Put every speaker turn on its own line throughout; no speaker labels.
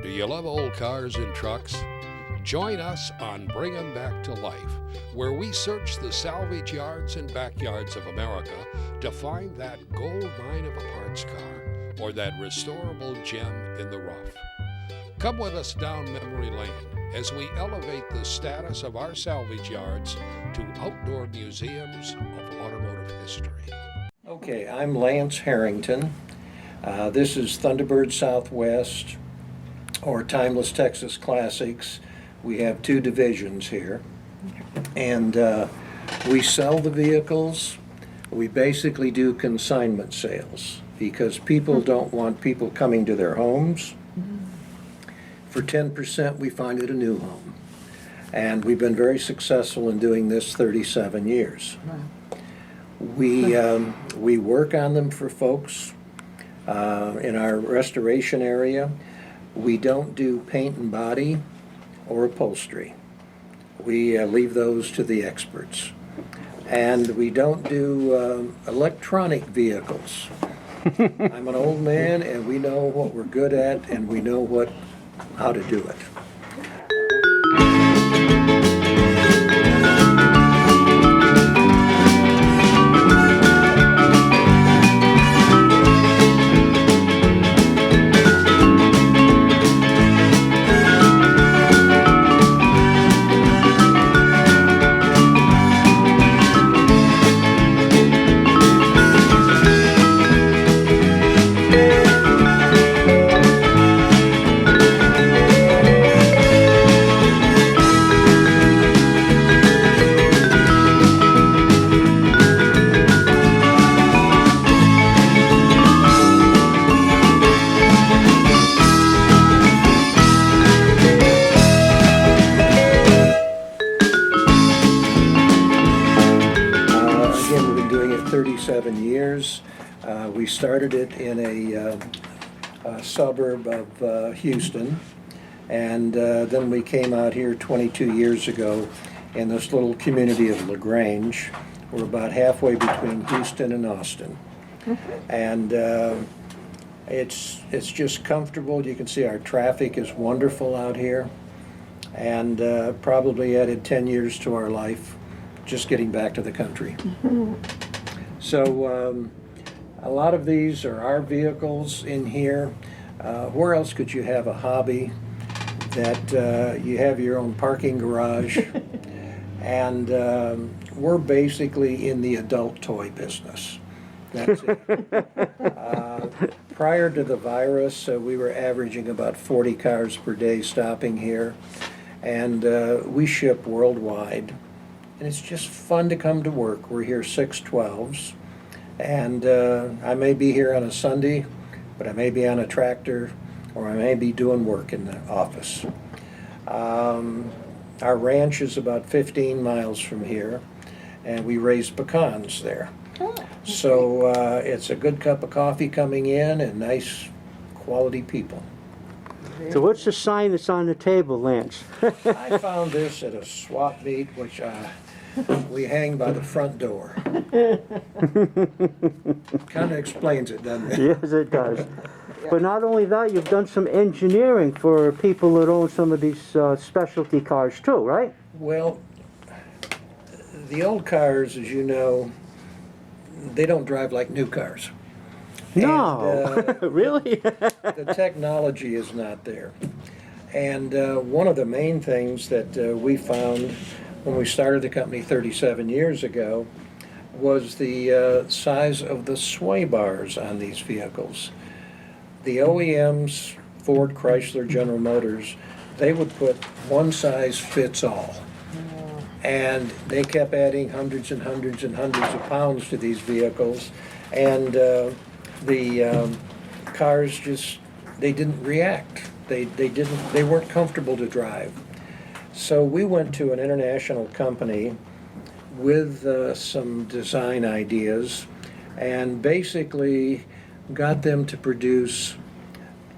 Do you love old cars and trucks? Join us on Bring 'em Back to Life, where we search the salvage yards and backyards of America to find that gold mine of a parts car or that restorable gem in the rough. Come with us down memory lane as we elevate the status of our salvage yards to outdoor museums of automotive history.
Okay, I'm Lance Harrington. This is Thunderbird Southwest or Timeless Texas Classics. We have two divisions here, and we sell the vehicles. We basically do consignment sales because people don't want people coming to their homes. For 10%, we find it a new home. And we've been very successful in doing this 37 years. We work on them for folks in our restoration area. We don't do paint and body or upholstery. We leave those to the experts. And we don't do electronic vehicles. I'm an old man, and we know what we're good at, and we know how to do it. Again, we've been doing it 37 years. We started it in a suburb of Houston, and then we came out here 22 years ago in this little community of LaGrange. We're about halfway between Houston and Austin. And it's just comfortable. You can see our traffic is wonderful out here, and probably added 10 years to our life just getting back to the country. So a lot of these are our vehicles in here. Where else could you have a hobby that you have your own parking garage? And we're basically in the adult toy business. That's it. Prior to the virus, we were averaging about 40 cars per day stopping here. And we ship worldwide. And it's just fun to come to work. We're here 6/12s, and I may be here on a Sunday, but I may be on a tractor, or I may be doing work in the office. Our ranch is about 15 miles from here, and we raise pecans there. So it's a good cup of coffee coming in and nice quality people.
So what's the sign that's on the table, Lance?
I found this at a swap meet, which we hang by the front door. Kind of explains it, doesn't it?
Yes, it does. But not only that, you've done some engineering for people that own some of these specialty cars too, right?
Well, the old cars, as you know, they don't drive like new cars.
No,
And,
really?
the technology is not there. And one of the main things that we found when we started the company 37 years ago was the size of the sway bars on these vehicles. The OEMs, Ford, Chrysler, General Motors, they would put one size fits all. And they kept adding hundreds and hundreds and hundreds of pounds to these vehicles. And the cars just, they didn't react. They weren't comfortable to drive. So we went to an international company with some design ideas and basically got them to produce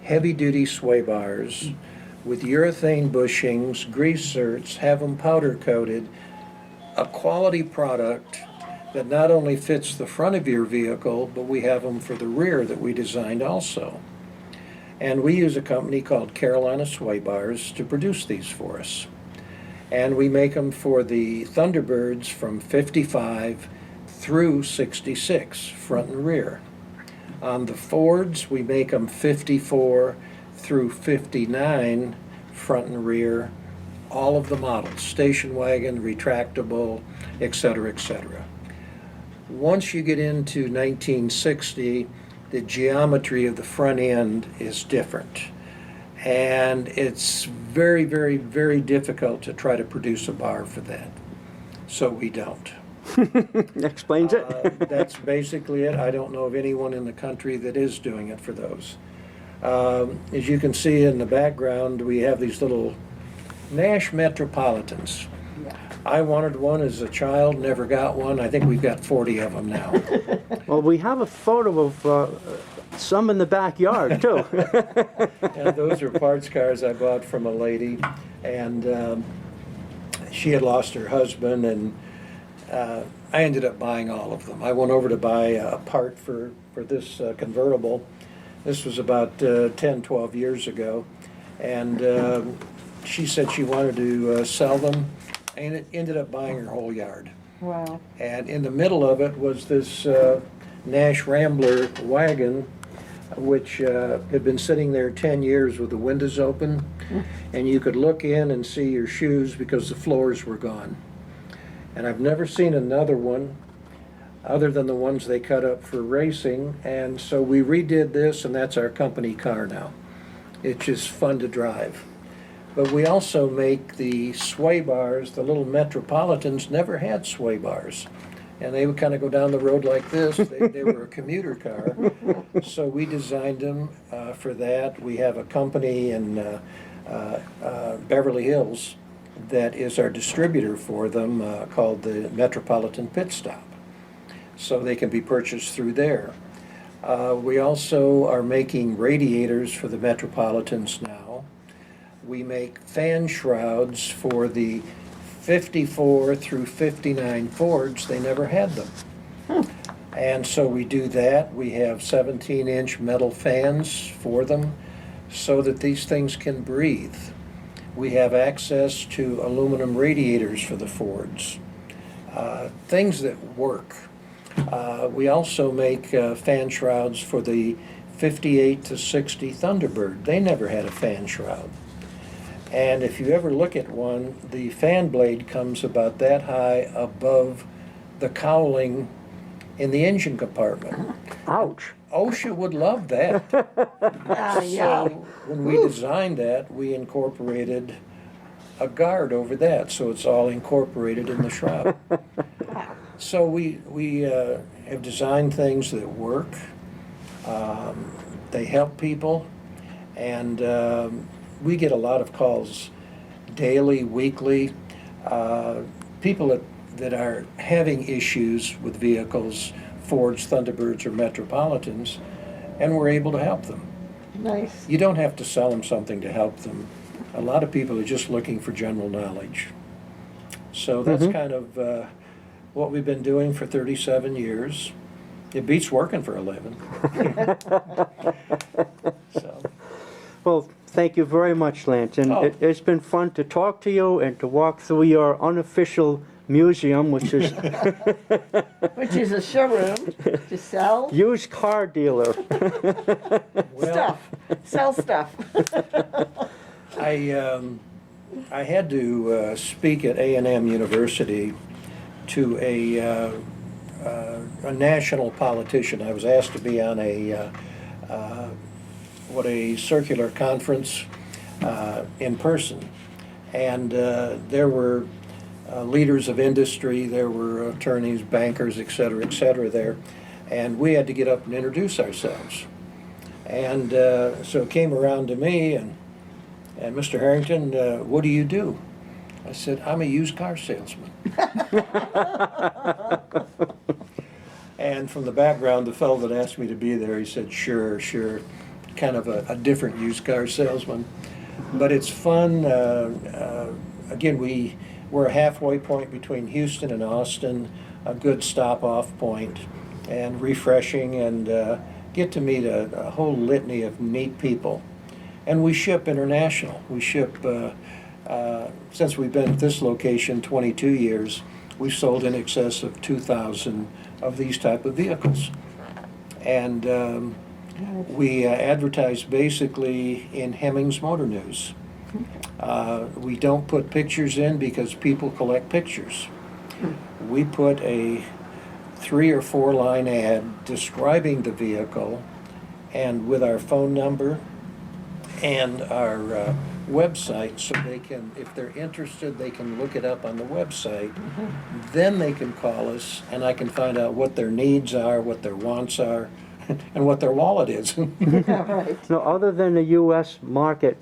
heavy-duty sway bars with urethane bushings, grease zerks, have them powder coated, a quality product that not only fits the front of your vehicle, but we have them for the rear that we designed also. And we use a company called Carolina Sway Bars to produce these for us. And we make them for the Thunderbirds from 55 through 66, front and rear. On the Fords, we make them 54 through 59, front and rear, all of the models, station wagon, retractable, etc., etc. Once you get into 1960, the geometry of the front end is different. And it's very, very, very difficult to try to produce a bar for that. So we don't.
Explains it.
That's basically it. I don't know of anyone in the country that is doing it for those. As you can see in the background, we have these little Nash Metropolitans.
Yeah.
I wanted one as a child, never got one. I think we've got 40 of them now.
Well, we have a photo of some in the backyard, too.
And those are parts cars I bought from a lady, and she had lost her husband, and I ended up buying all of them. I went over to buy a part for this convertible. This was about 10, 12 years ago, and she said she wanted to sell them, and it ended up buying her whole yard.
Wow.
And in the middle of it was this Nash Rambler wagon, which had been sitting there 10 years with the windows open, and you could look in and see your shoes because the floors were gone. And I've never seen another one other than the ones they cut up for racing, and so we redid this, and that's our company car now. It's just fun to drive. But we also make the sway bars. The little Metropolitans never had sway bars, and they would kind of go down the road like this. They were a commuter car, so we designed them for that. We have a company in Beverly Hills that is our distributor for them, called the Metropolitan Pit Stop, so they can be purchased through there. We also are making radiators for the Metropolitans now. We make fan shrouds for the 54 through 59 Fords. They never had them. And so we do that. We have 17-inch metal fans for them so that these things can breathe. We have access to aluminum radiators for the Fords, things that work. We also make fan shrouds for the 58 to 60 Thunderbird. They never had a fan shroud. And if you ever look at one, the fan blade comes about that high above the cowling in the engine compartment.
Ouch.
OSHA would love that.
Yeah.
So when we designed that, we incorporated a guard over that, so it's all incorporated in the shroud. So we have designed things that work. They help people, and we get a lot of calls daily, weekly. People that are having issues with vehicles, Fords, Thunderbirds, or Metropolitans, and we're able to help them.
Nice.
You don't have to sell them something to help them. A lot of people are just looking for general knowledge. So that's kind of what we've been doing for 37 years. It beats working for a living. So.
Well, thank you very much, Lance. And
Oh.
it's been fun to talk to you and to walk through your unofficial museum, which is
Which is a showroom to sell
used car dealer.
stuff. Sell stuff.
I had to speak at A&M University to a national politician. I was asked to be on a circular conference in person, and there were leaders of industry, there were attorneys, bankers, et cetera, there, and we had to get up and introduce ourselves. And so it came around to me, and Mr. Harrington, what do you do? I said, I'm a used car salesman. And from the background, the fellow that asked me to be there, he said, sure, kind of a different used car salesman. But it's fun. Again, we're a halfway point between Houston and Austin, a good stop-off point, and refreshing, and get to meet a whole litany of neat people. And we ship international. We ship, since we've been at this location 22 years, we've sold in excess of 2,000 of these type of vehicles. And we advertise basically in Hemmings Motor News. We don't put pictures in because people collect pictures. We put a 3 or 4 line ad describing the vehicle, and with our phone number and our website, so they can, if they're interested, they can look it up on the website. Then they can call us, and I can find out what their needs are, what their wants are, and what their wallet is.
Yeah, right.
Now, other than the U.S. market,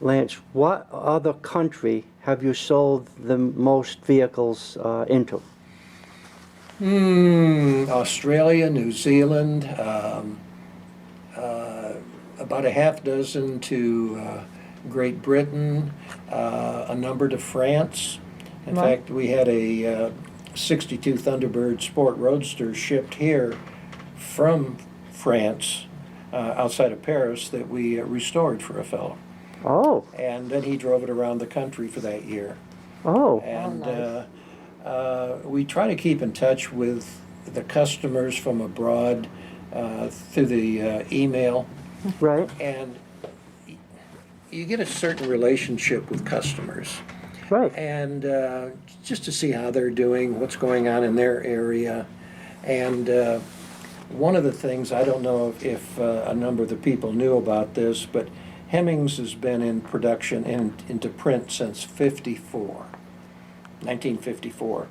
Lance, what other country have you sold the most vehicles into?
Australia, New Zealand, about a half dozen to Great Britain, a number to France. In
Wow.
fact, we had a 62 Thunderbird Sport Roadster shipped here from France, outside of Paris, that we restored for a fellow.
Oh,
And then he drove it around the country for that year.
oh,
And
nice.
we try to keep in touch with the customers from abroad through the email.
right,
And you get a certain relationship with customers.
right.
And just to see how they're doing, what's going on in their area. And one of the things, I don't know if a number of the people knew about this, but Hemmings has been in production and into print since 1954.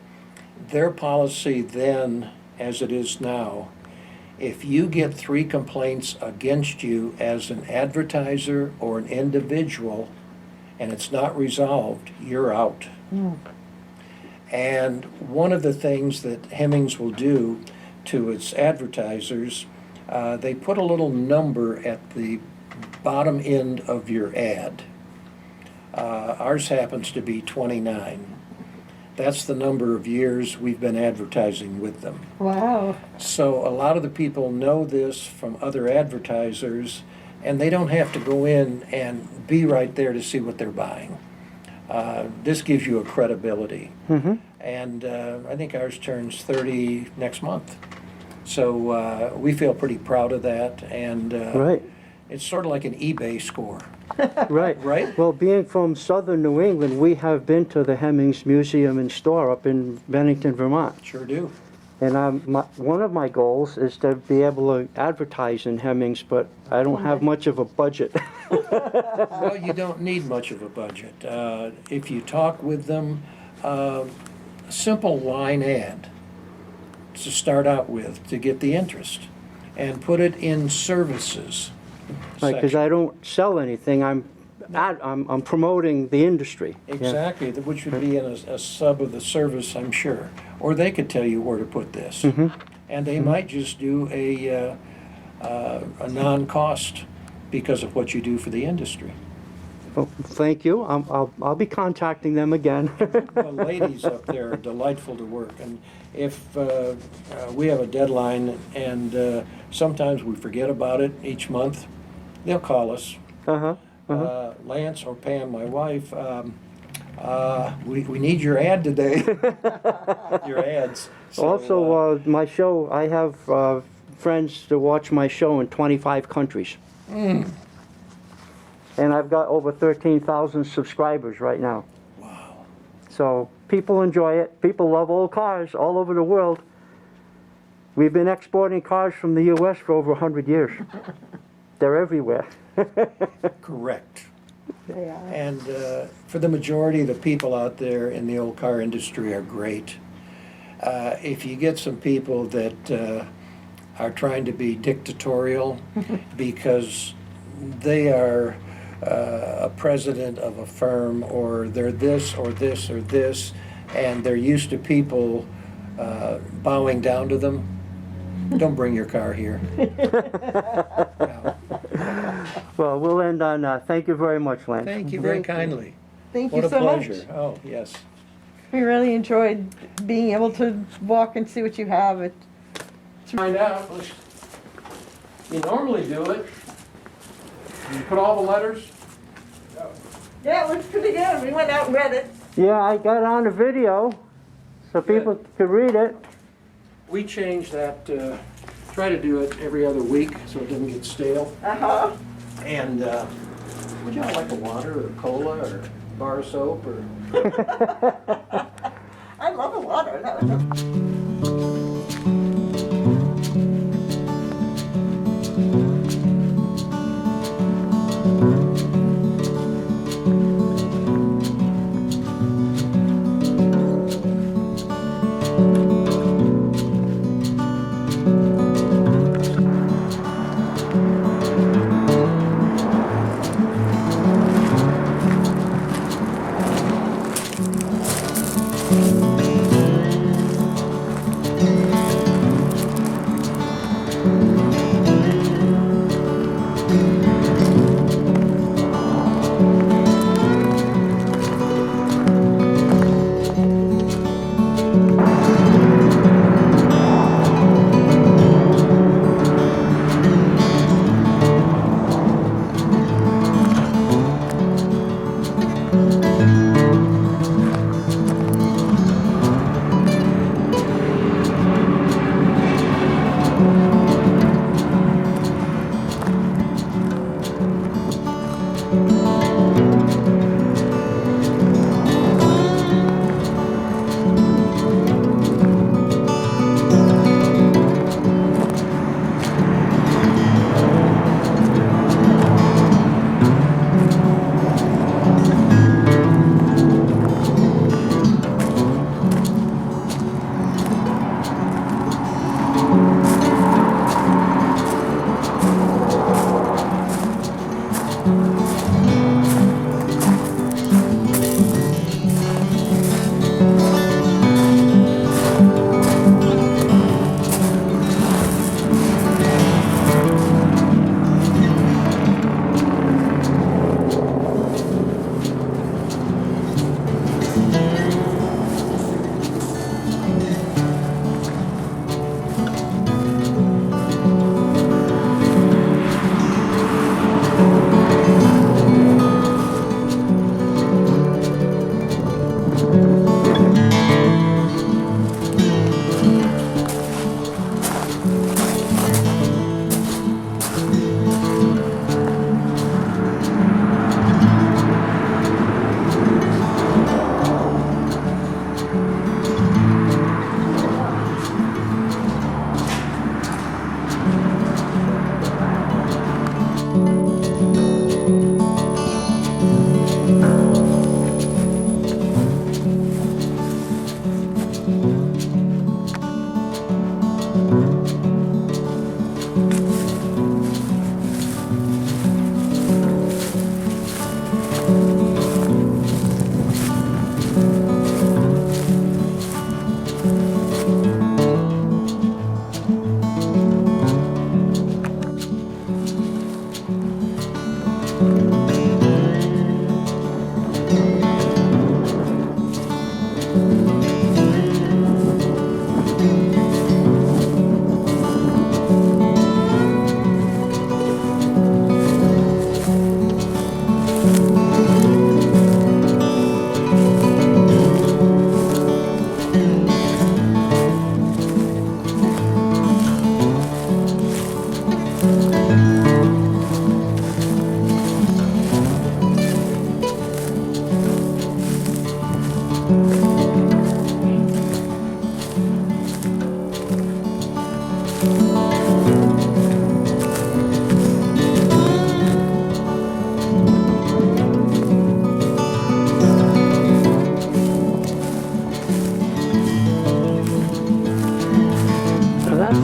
Their policy then, as it is now, if you get 3 complaints against you as an advertiser or an individual and it's not resolved, you're out. And one of the things that Hemmings will do to its advertisers, they put a little number at the bottom end of your ad. Ours happens to be 29. That's the number of years we've been advertising with them.
Wow.
So a lot of the people know this from other advertisers, and they don't have to go in and be right there to see what they're buying. This gives you a credibility. And I think ours turns 30 next month. So we feel pretty proud of that. And
Right,
it's sort of like an eBay score,
right.
right?
Well, being from southern New England, we have been to the Hemmings Museum and Store up in Bennington, Vermont.
Sure do.
And one of my goals is to be able to advertise in Hemmings, but I don't have much of a budget.
Well, you don't need much of a budget. If you talk with them, a simple line ad to start out with to get the interest, and put it in services.
Right, because
section.
I don't sell anything, I'm promoting the industry. Yeah.
Exactly, which would be in a sub of the service, I'm sure. Or they could tell you where to put this. And they might just do a non-cost because of what you do for the industry.
Well, thank you, I'll be contacting them again.
The ladies up there are delightful to work, and if we have a deadline and sometimes we forget about it each month, they'll call us. Lance or Pam, my wife, we need your ad today. Your ads. So,
Also, my show, I have friends that watch my show in 25 countries. And I've got over 13,000 subscribers right now.
wow.
So people enjoy it. People love old cars all over the world. We've been exporting cars from the U.S. for over 100 years. They're everywhere.
Correct.
They are.
And for the majority of the people out there in the old car industry are great. If you get some people that are trying to be dictatorial because they are a president of a firm, or they're this or this or this, and they're used to people bowing down to them, don't bring your car here. No.
Well, we'll end on thank you very much, Lance.
Thank you very
Thank you.
kindly.
Thank
What
you
a
so
pleasure.
much.
Oh, yes.
We really enjoyed being able to walk and see what you have.
Find out. You normally do it. You put all the letters.
Yeah, it looks pretty good. We went out and read it.
Yeah, I got on the video so people could read it.
We change that, try to do it every other week so it doesn't get stale.
Uh-huh.
And would y'all like a water or cola or bar of soap or?
I love the water. That was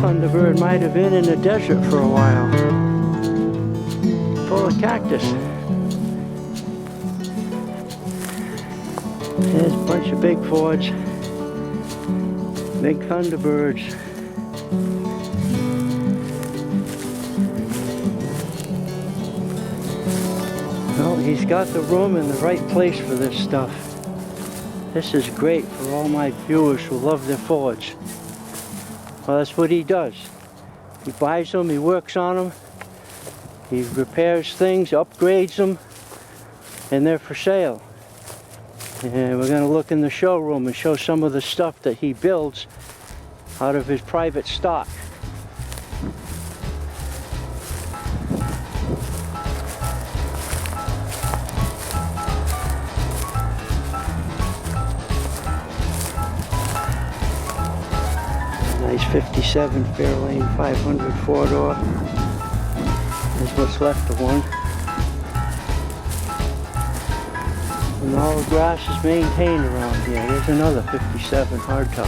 Thunderbird might have been in the desert for a while, full of cactus. There's a bunch of big Fords, big Thunderbirds. Well, he's got the room in the right place for this stuff. This is great for all my viewers who love their Fords. Well, that's what he does. He buys them, he works on them, he repairs things, upgrades them, and they're for sale. And we're going to look in the showroom and show some of the stuff that he builds out of his private stock. Nice 57 Fairlane 500 four-door. Is what's left of one. And all the grass is maintained around here. There's another 57 hardtop.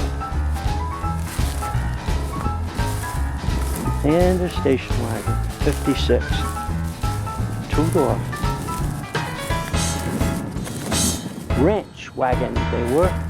And a station wagon, 56. Two-door. Ranch wagons they were.